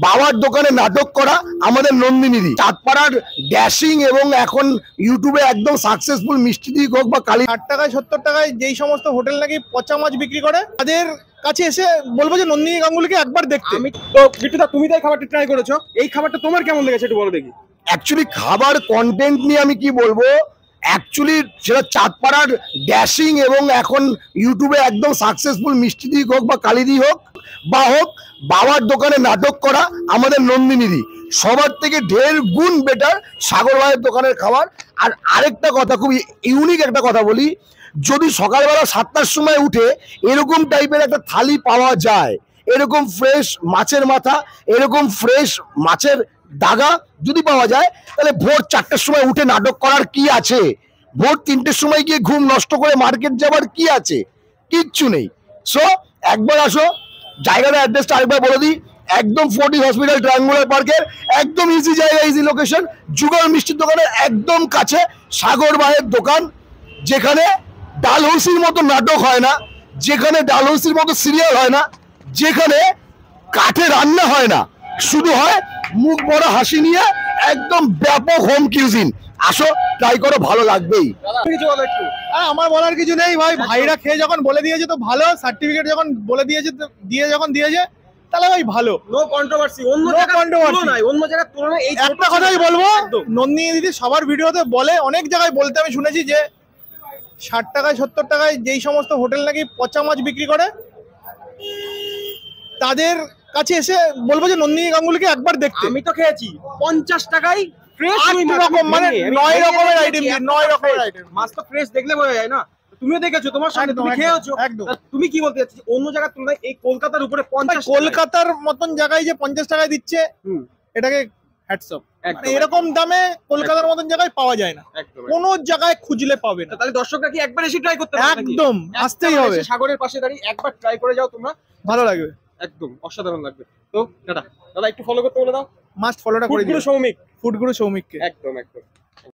বাবার দোকানে নাটক করা আমাদের নন্দিনীদি, চাঁদপাড়ার ড্যাশিং এবং এখন ইউটিউবে একদম সাকসেসফুল মিষ্টি দি হোক বা কালী 60 টাকায় 70 টাকায় যেই সমস্ত হোটেল নাকি পচা মাছ বিক্রি করে তাদের কাছে এসে বলবো যে নন্দিনী গাঙ্গুলিকে একবার দেখতে। আমি তো বিট্টুদা, তুমি তো এই খাবারটা ট্রাই করেছো, এই খাবারটা তোমার কেমন লেগেছে একটু বলো দেখি। অ্যাকচুয়ালি খাবার কন্টেন্ট নিয়ে আমি কি বলবো, অ্যাকচুয়ালি সেটা চাঁদপাড়ার ড্যাশিং এবং এখন ইউটিউবে একদম সাকসেসফুল মিষ্টি দি হোক বা কালীদি হোক বাবার দোকানে নাটক করা আমাদের নন্দিনীদি সবার থেকে ঢের গুণ বেটার সাগর ভাইয়ের দোকানের খাবার। আর আরেকটা কথা, খুব ইউনিক একটা কথা বলি, যদি সকালবেলা 7টার সময় উঠে এরকম টাইপের একটা থালি পাওয়া যায়, এরকম ফ্রেশ মাছের মাথা, এরকম ফ্রেশ মাছের দাগা যদি পাওয়া যায়, তাহলে ভোর 4টার সময় উঠে নাটক করার কি আছে? ভোর 3টের সময় গিয়ে ঘুম নষ্ট করে মার্কেট যাবার কি আছে? কিচ্ছু নেই। সো একবার আসো, জায়গাটা অ্যাড্রেসটা আরেকবার বলে দিই, একদম ফোর্টি হসপিটাল ট্রায়াঙ্গুলার পার্কের একদম ইজি জায়গা, ইজি লোকেশন, যুগল মিষ্টির দোকানের একদম কাছে সাগর ভাইয়ের দোকান, যেখানে ডালহৌসির মতো নাটক হয় না, যেখানে ডালহৌসির মতো সিরিয়াল হয় না, যেখানে কাঠে রান্না হয় না, শুধু হয় মুখ বড় হাসি নিয়ে একদম ব্যাপক হোম কিউজিন। আসো, ট্রাই করো, ভালো লাগবেই। কিছু বলো একটু। আমার বলার কিছু নেই ভাই, ভাইরা খেয়ে যখন বলে দিয়েছে তো ভালো, সার্টিফিকেট যখন বলে দিয়েছে যখন দিয়েছে তাহলে ভাই ভালো, নো কন্ট্রোভার্সি, অন্য No controversy। তুলনায় অন্য জায়গার তুলনায় এই একটা কথাই বলবো, নন্দিনী দিদি সবার ভিডিওতে বলে, অনেক জায়গায় বলতে আমি শুনেছি যে 60 টাকায় 70 টাকায় যেই সমস্ত হোটেল নাকি পচা মাছ বিক্রি করে তাদের কাছে এসে বলবো যে নন্দিনী গাঙ্গুলিকে একবার দেখতে। আমি তো খেয়েছি 50 টাকায় ফ্রেশ, 8 রকম মানে 9 রকমের আইটেম, 9 রকমের আইটেম। মাছ তো ফ্রেশ দেখলে বোঝা যায় না, তুমিও দেখেছো, তোমার সামনে তুমি খেয়েছো। একদম। তুমি কি বলতে চাচ্ছ, অন্য জায়গার তুলনায় এই কলকাতার উপরে 50 কলকাতার মতন জায়গায় যে 50 টাকায় দিচ্ছে, এটাকে হ্যাটস অফ। একদম, মানে এরকম দামে কলকাতার মতন জায়গায় পাওয়া যায় না, একদম। কোন জায়গায় খুঁজলে পাবে না। তাহলে দর্শকরা কি একবার এসে ট্রাই করতে পারে নাকি? একদম, আসতেই হবে। সাগরের পাশে দাঁড়িয়ে একবার ট্রাই করে যাও তোমরা, ভালো লাগবে, একদম অসাধারণ লাগবে। তো দাদা একটু ফলো করতে বলে দাও, মাস্ট ফলোটা করে দিও ফুডগুরু সৌমিক। ফুডগুরু সৌমিককে। একদম একদম।